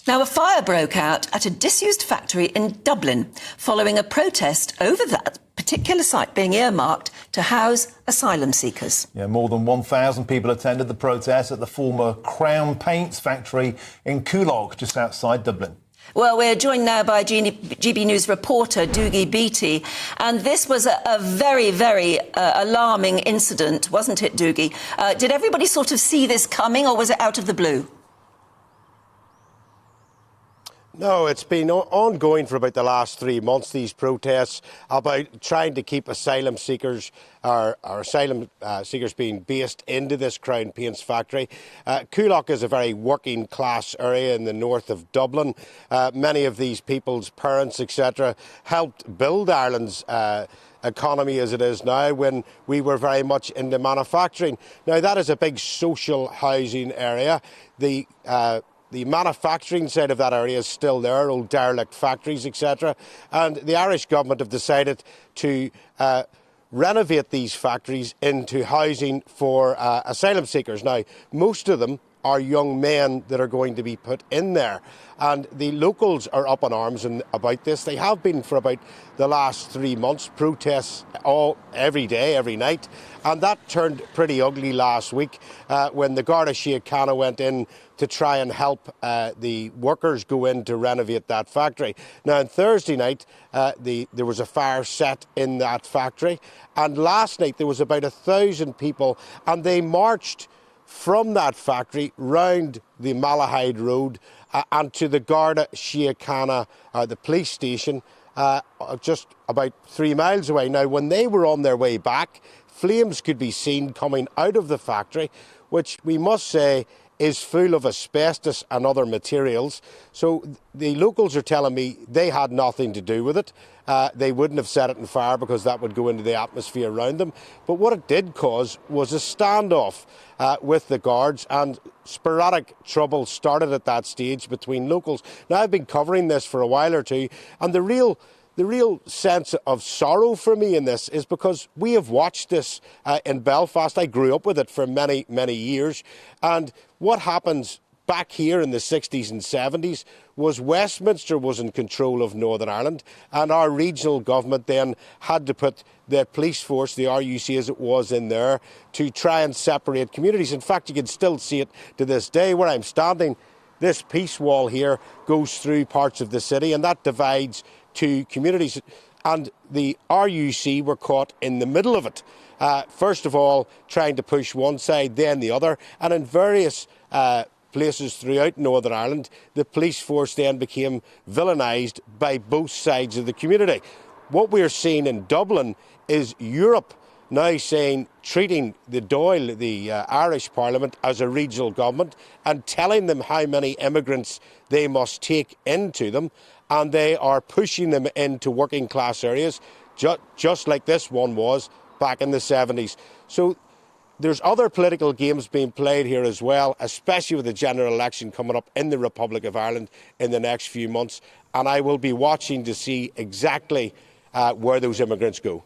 Now, a fire broke out at a disused factory in Dublin following a protest over that particular site being earmarked to house asylum seekers. Yeah, more than 1,000 people attended the protest at the former Crown Paints factory in Coolock, just outside Dublin. Well, we're joined now by GB News reporter Doogie Beattie, and this was a very, very alarming incident, wasn't it, Doogie? Did everybody sort of see this coming, or was it out of the blue? No, it's been ongoing for about the last 3 months, these protests about trying to keep asylum seekers being based into this Crown Paints factory. Coolock is a very working class area in the north of Dublin. Many of these people's parents, etc., helped build Ireland's economy as it is now when we were very much into manufacturing. Now, that is a big social housing area. The manufacturing side of that area is still there, old derelict factories, etc. And the Irish government have decided to renovate these factories into housing for asylum seekers. Now, most of them are young men that are going to be put in there. And the locals are up in arms about this. They have been for about the last 3 months, protests every day, every night. And that turned pretty ugly last week when the Garda Síochána went in to try and help the workers go in to renovate that factory. Now, on Thursday night, there was a fire set in that factory. And last night, there was about 1,000 people, and they marched from that factory round the Malahide Road and to the Garda Síochána, the police station, just about 3 miles away. Now, when they were on their way back, flames could be seen coming out of the factory, which we must say is full of asbestos and other materials. So the locals are telling me they had nothing to do with it. They wouldn't have set it on fire because that would go into the atmosphere around them. But what it did cause was a standoff with the guards, and sporadic trouble started at that stage between locals. Now, I've been covering this for a while or two, and the real sense of sorrow for me in this is because we have watched this in Belfast. I grew up with it for many, many years. And what happens back here in the 60s and 70s was Westminster was in control of Northern Ireland, and our regional government then had to put the police force, the RUC as it was, in there to try and separate communities. In fact, you can still see it to this day where I'm standing. This peace wall here goes through parts of the city, and that divides two communities, and the RUC were caught in the middle of it. First of all, trying to push one side, then the other, and in various places throughout Northern Ireland, the police force then became villainised by both sides of the community. What we're seeing in Dublin is Europe now treating the Dáil, the Irish Parliament, as a regional government and telling them how many immigrants they must take into them, and they are pushing them into working class areas, just like this one was back in the 70s. So there's other political games being played here as well, especially with the general election coming up in the Republic of Ireland in the next few months, and I will be watching to see exactly where those immigrants go.